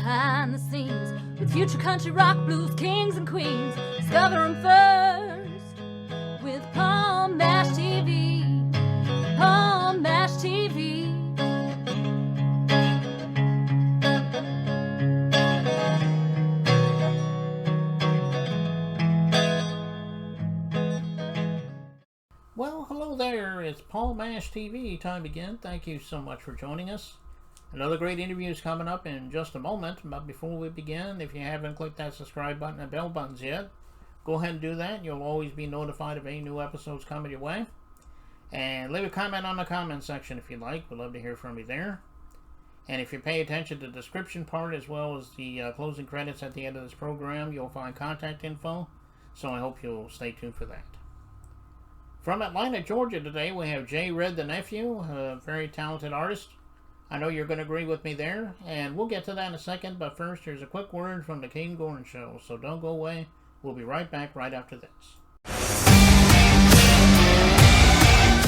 behind the scenes with future country rock blues kings and queens. Discover them first with Palm Mash TV. Palm Mash TV. Well, hello there. It's Paul Mash TV time again. Thank you so much for joining us. Another great interview is coming up in just a moment. But before we begin, if you haven't clicked that subscribe button and bell buttons yet, go ahead and do that. You'll always be notified of any new episodes coming your way. And leave a comment on the comment section if you'd like. We'd love to hear from you there. And if you pay attention to the description part as well as the closing credits at the end of this program, you'll find contact info. So I hope you'll stay tuned for that. From Atlanta, Georgia today, we have J. Red the Nephew, a very talented artist. I know you're going to agree with me there, and we'll get to that in a second, but first, here's a quick word from the Caden Gordon Show, so don't go away. We'll be right back right after this.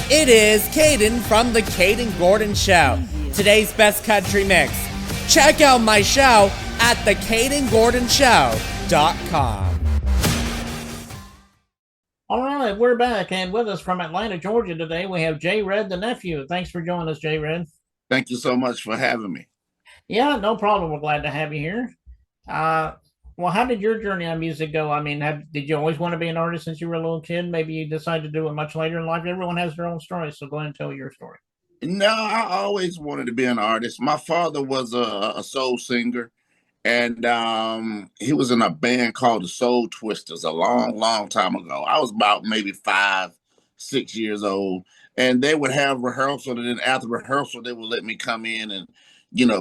It is Caden from the Caden Gordon Show, today's best country mix. Check out my show at thecadengordonshow.com. All right, we're back, and with us from Atlanta, Georgia today, we have J. Red the Nephew. Thanks for joining us, J. Red. Thank you so much for having me. Yeah, no problem. We're glad to have you here. Well, how did your journey on music go? I mean, did you always want to be an artist since you were a little kid? Maybe you decided to do it much later in life. Everyone has their own story, so go ahead and tell your story. No, I always wanted to be an artist. My father was a soul singer, and he was in a band called the Soul Twisters a long time ago. I was about maybe 5, 6 years old, and they would have rehearsal, and then after rehearsal, they would let me come in and,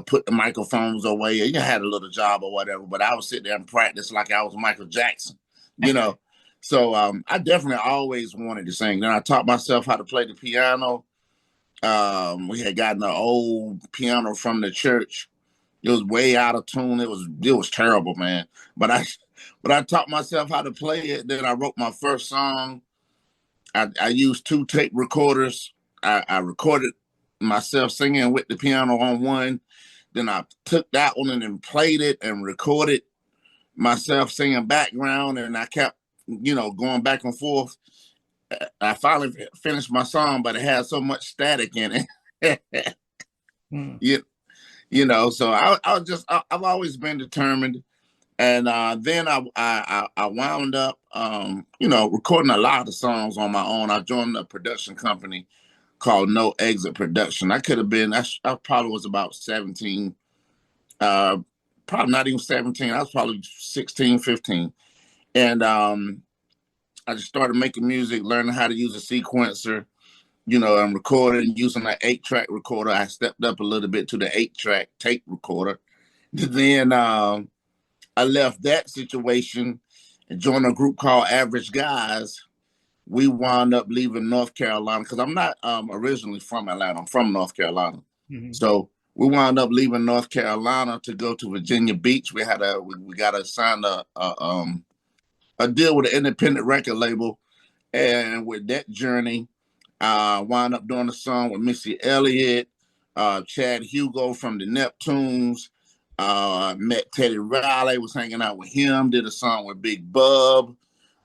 put the microphones away. You had a little job or whatever, but I would sit there and practice like I was Michael Jackson, So I definitely always wanted to sing. Then I taught myself how to play the piano. We had gotten an old piano from the church. It was way out of tune. It was terrible, man. But I taught myself how to play it. Then I wrote my first song. I used 2 tape recorders. I recorded myself singing with the piano on one. Then I took that one and then played it and recorded myself singing background. And I kept, going back and forth. I finally finished my song, but it had so much static in it. So I've always been determined. And then I wound up, recording a lot of songs on my own. I joined a production company called No Exit Production. I probably was about 17, probably not even 17. I was probably 16, 15. And I just started making music, learning how to use a sequencer, and recording using an 8-track recorder. I stepped up a little bit to the 8-track tape recorder. Then I left that situation and joined a group called Average Guys. We wound up leaving North Carolina because I'm not originally from Atlanta. I'm from North Carolina. Mm-hmm. So we wound up leaving North Carolina to go to Virginia Beach. We got to sign a deal with an independent record label. And with that journey, wound up doing a song with Missy Elliott, Chad Hugo from the Neptunes. Met Teddy Riley, was hanging out with him, did a song with Big Bub.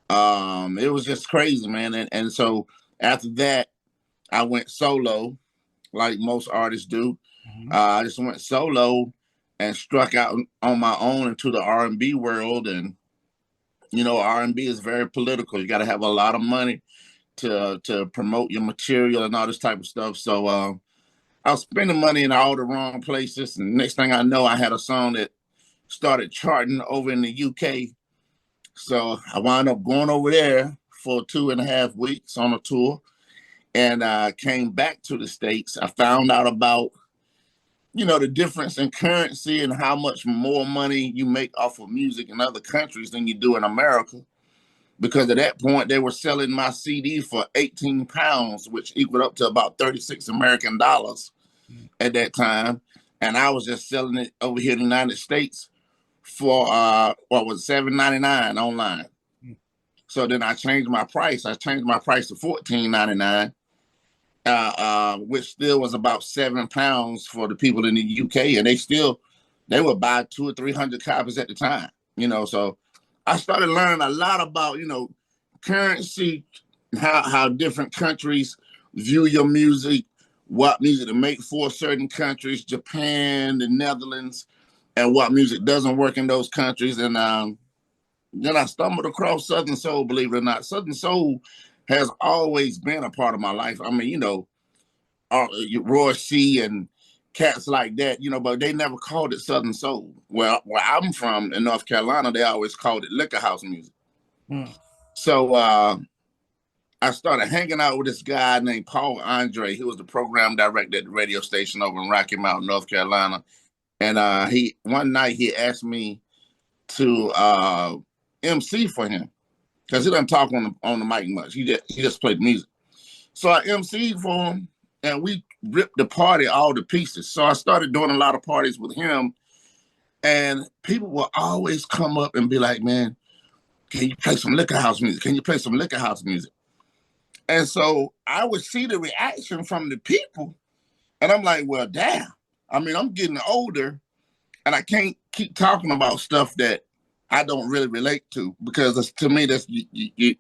It was just crazy, man. And so after that, I went solo, like most artists do. Mm-hmm. I just went solo and struck out on my own into the R&B world. And, R&B is very political. You got to have a lot of money to promote your material and all this type of stuff. So I was spending money in all the wrong places. And next thing I know, I had a song that started charting over in the UK. So I wound up going over there for 2.5 weeks on a tour, and came back to the States. I found out about, the difference in currency and how much more money you make off of music in other countries than you do in America. Because at that point, they were selling my CD for 18 pounds, which equaled up to about 36 American dollars at that time. And I was just selling it over here in the United States for $7.99 online. So then I changed my price. I changed my price to $14.99, which still was about £7 for the people in the UK, and they still they would buy 200 or 300 copies at the time, so I started learning a lot about, currency, how different countries view your music, what music to make for certain countries, Japan, the Netherlands, and what music doesn't work in those countries. And then I stumbled across Southern Soul, believe it or not. Southern Soul has always been a part of my life. I mean, Roy C. and cats like that, but they never called it Southern Soul. Well, where I'm from in North Carolina, they always called it liquor house music. So I started hanging out with this guy named Paul Andre. He was the program director at the radio station over in Rocky Mount, North Carolina. And one night he asked me to MC for him because he doesn't talk on the mic much. He just played music. So I MC'd for him, and we ripped the party all to pieces. So I started doing a lot of parties with him, and people will always come up and be like, "Man, can you play some liquor house music? Can you play some liquor house music?" And so I would see the reaction from the people, and I'm like, "Well, damn. I mean, I'm getting older, and I can't keep talking about stuff that I don't really relate to, because to me, that's you're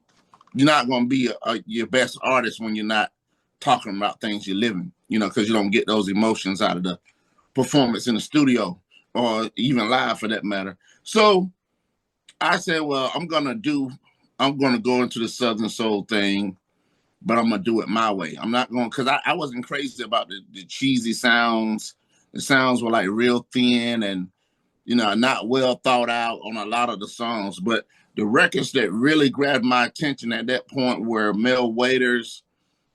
not going to be your best artist when you're not talking about things you're living, because you don't get those emotions out of the performance in the studio or even live for that matter." So I said, well, I'm going to go into the Southern Soul thing, but I'm going to do it my way. I'm not going, because I wasn't crazy about the cheesy sounds. The sounds were like real thin and, not well thought out on a lot of the songs. But the records that really grabbed my attention at that point were Mel Waiters,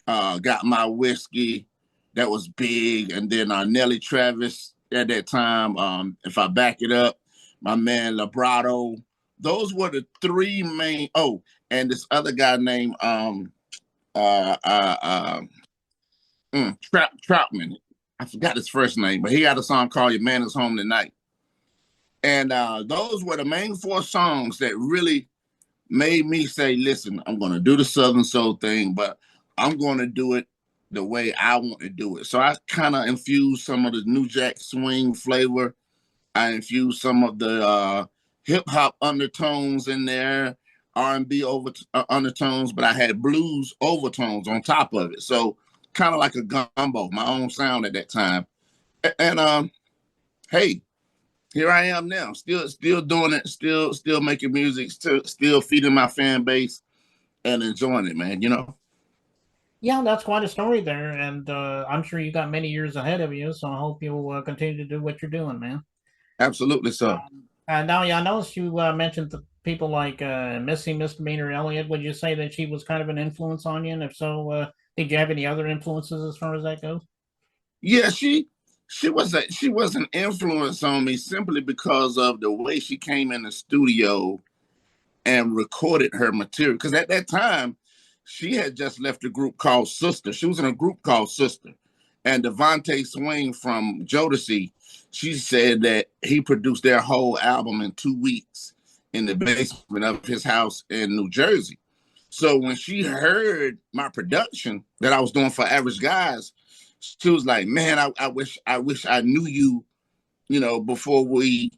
Got My Whiskey, that was big. And then Nelly Travis at that time, If I Back It Up, my man Labrato. Those were the three main, and this other guy named Troutman. I forgot his first name, but he got a song called Your Man Is Home Tonight. And those were the main 4 songs that really made me say, listen, I'm going to do the Southern Soul thing, but I'm going to do it the way I want to do it. So I kind of infused some of the New Jack Swing flavor. I infused some of the hip-hop undertones in there, R&B undertones, but I had blues overtones on top of it. So kind of like a gumbo, my own sound at that time. And hey, here I am now, still doing it, still making music, still feeding my fan base and enjoying it, man, Yeah, that's quite a story there, and I'm sure you got many years ahead of you, so I hope you'll continue to do what you're doing, man. Absolutely so. And now, yeah, I noticed you mentioned the people like Missy Misdemeanor Elliott. Would you say that she was kind of an influence on you? And if so, did you have any other influences as far as that goes? Yeah, she was an influence on me simply because of the way she came in the studio and recorded her material. Because at that time, she had just left a group called Sister. She was in a group called Sister. And Devontae Swing from Jodeci, she said that he produced their whole album in 2 weeks in the basement of his house in New Jersey. So when she heard my production that I was doing for Average Guys, she was like, "Man, I wish I knew you, before we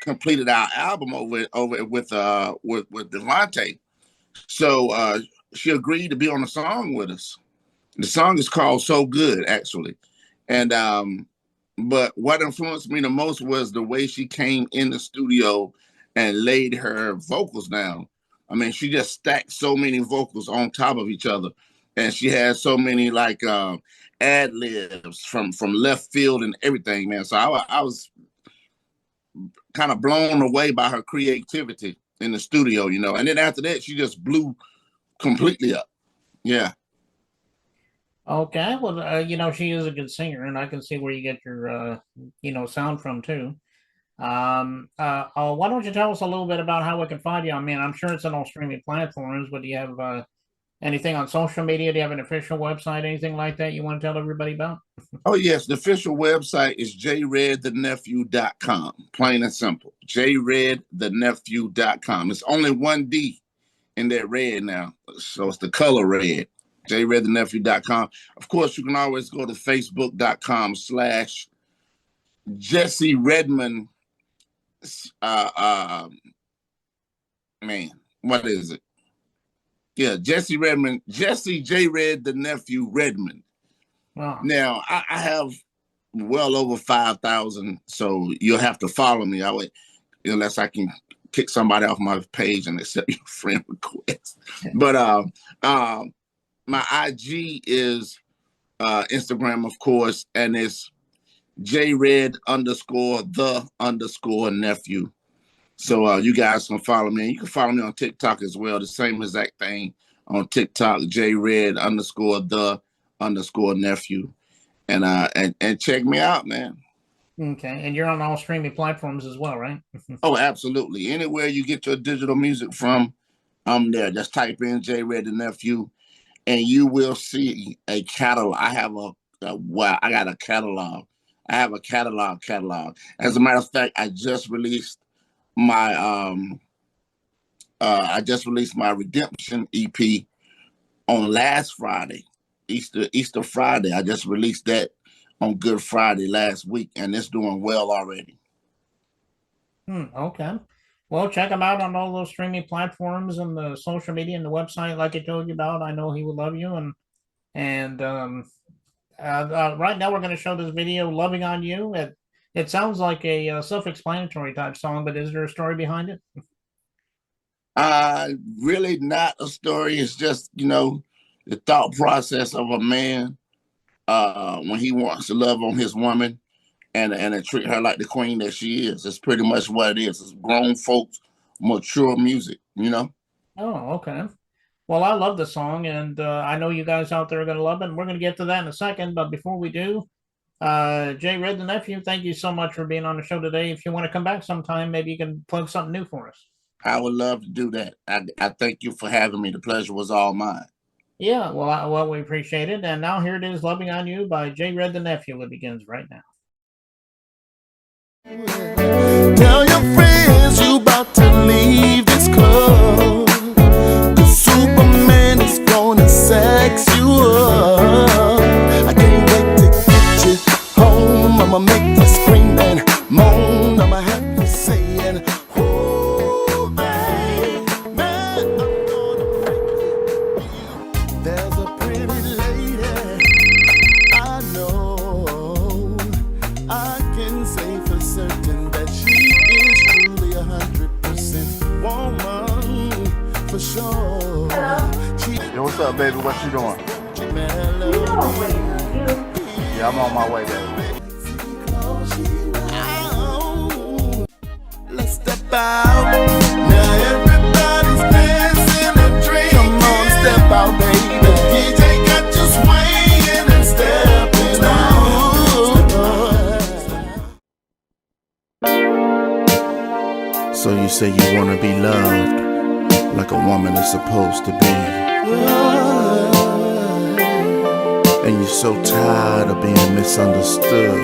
completed our album over with Devontae." So she agreed to be on the song with us. The song is called "So Good," actually. And but what influenced me the most was the way she came in the studio and laid her vocals down. I mean, she just stacked so many vocals on top of each other, and she had so many like ad libs from left field and everything, man. So I was kind of blown away by her creativity in the studio, And then after that, she just blew completely up. Yeah. Okay, well, she is a good singer, and I can see where you get your, sound from too. Why don't you tell us a little bit about how we can find you? I mean, I'm sure it's on all streaming platforms, but do you have anything on social media? Do you have an official website, anything like that you want to tell everybody about? Oh, yes. The official website is jredthenephew.com. Plain and simple. jredthenephew.com. It's only one D in that red now. So it's the color red. jredthenephew.com. Of course, you can always go to facebook.com/ Jesse Redmond. Man, what is it? Yeah, Jesse Redmond, Jesse J. Red, the nephew Redmond. Wow. Now I have well over 5,000, so you'll have to follow me. I would, unless I can kick somebody off my page and accept your friend request. But my IG is Instagram, of course, and it's JRed_the_nephew. So you guys can follow me. And you can follow me on TikTok as well. The same exact thing on TikTok, JRed_the_nephew. And check me out, man. Okay, and you're on all streaming platforms as well, right? Oh, absolutely. Anywhere you get your digital music from, I'm there. Just type in JRed the Nephew, and you will see a catalog. I have I got a catalog. I have a catalog. As a matter of fact, I just released my Redemption EP on last Friday, Easter Friday. I just released that on Good Friday last week, and it's doing well already. Okay. Well, check him out on all those streaming platforms and the social media and the website, like I told you about. I know he will love you. And right now we're going to show this video, "Loving on You." It sounds like a self-explanatory type song, but is there a story behind it? Really not a story. It's just, the thought process of a man when he wants to love on his woman and treat her like the queen that she is. It's pretty much what it is. It's grown folks, mature music, Oh, okay. Well, I love the song, and I know you guys out there are going to love it, and we're going to get to that in a second. But before we do, JRed the Nephew, thank you so much for being on the show today. If you want to come back sometime, maybe you can plug something new for us. I would love to do that. I thank you for having me. The pleasure was all mine. Yeah, well, we appreciate it. And now here it is, "Loving on You" by JRed the Nephew. It begins right now. Tell your friends you about to leave this club, 'cause Superman is gonna sex you up. I can't wait to get you home. I'ma make you scream and moan. I'ma have you saying, "Ooh, baby, I'm gonna break you." There's a pretty lady I know. I can say for certain that she is truly 100% woman, for sure. Yo, what's up, baby? What you doing? Yeah, I'm on my way, baby. Let's step out. Now everybody's dancing and drinking. Come on, step out, baby. DJ got you swinging and stepping out. So you say you wanna be loved like a woman is supposed to be, and you're so tired of being misunderstood.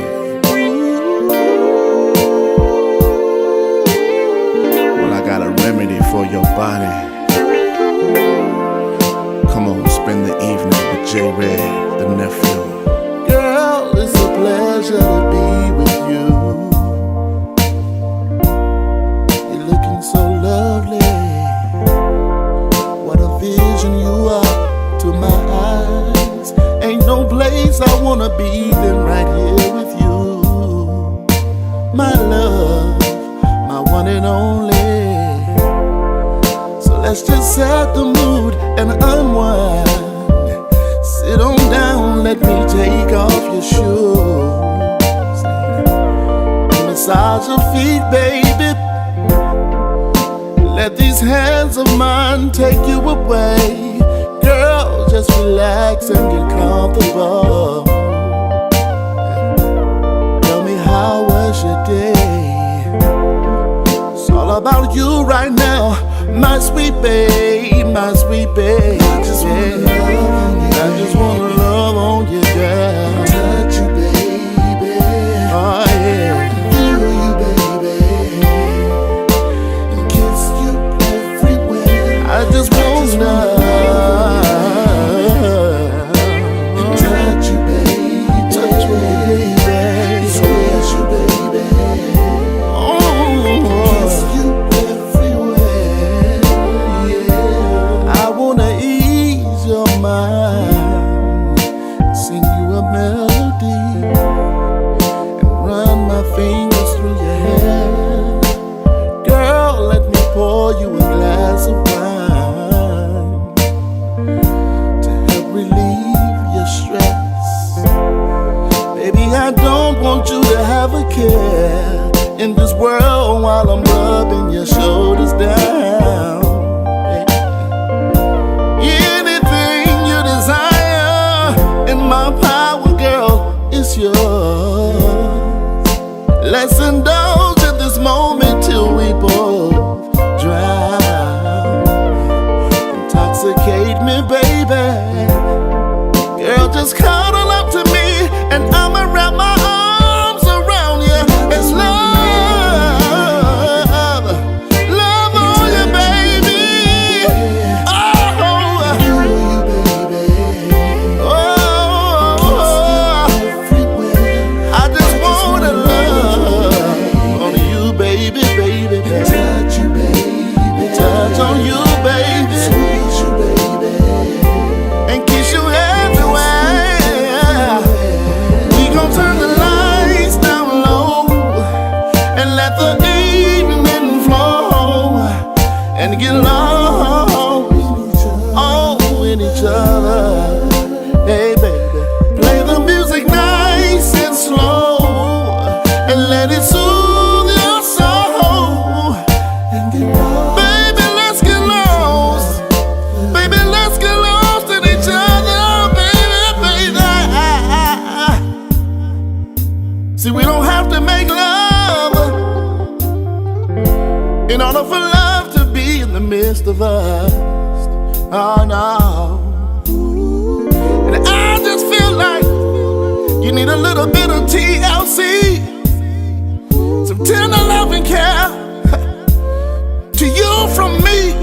Well, I got a remedy for your body. Come on, spend the evening with JRed the Nephew. Girl, it's a pleasure to be with you. You're looking so lovely. What a vision you are to my eyes. Ain't no place I wanna be than right here with you. My love, my one and only. So let's just set the mood and unwind. Sit on down, let me take off your shoes and massage your feet, baby. Let these hands of mine take you away. Girl, just relax and get comfortable. Tell me, how was your day? It's all about you right now, my sweet babe, my sweet babe. I just wanna love on you, girl. Touch you, baby. Oh yeah. Feel you, baby. And kiss you everywhere. I just wanna touch you, baby. Touch you, baby. Squeeze you, baby. melody and run my fingers through your hair. Girl, let me pour you a glass of wine to help relieve your stress. Baby, I don't want you to have a care in this world while I'm rubbing your shoulders down. Anything you desire in my power, girl, is yours. Let's indulge in this moment till we both drown. Intoxicate me, baby. Girl, just cuddle up to me and I'ma wrap my arms around you and love on you, baby. Oh, I just wanna love on you, baby, baby, baby. Touch you, baby. Touch on you, baby. Squeeze you, baby. And kiss you everywhere. We gon' turn the lights down low and let the evening flow and get lost in each other. Hey, baby, play the music nice and slow and let it soothe your soul. And get lost. Baby, let's get lost. Baby, let's get lost in each other, baby, baby. See, we don't have to make love in order for love to be in the midst of us. Oh no. And I just feel like you need a little bit of TLC, some tender love and care to you from me.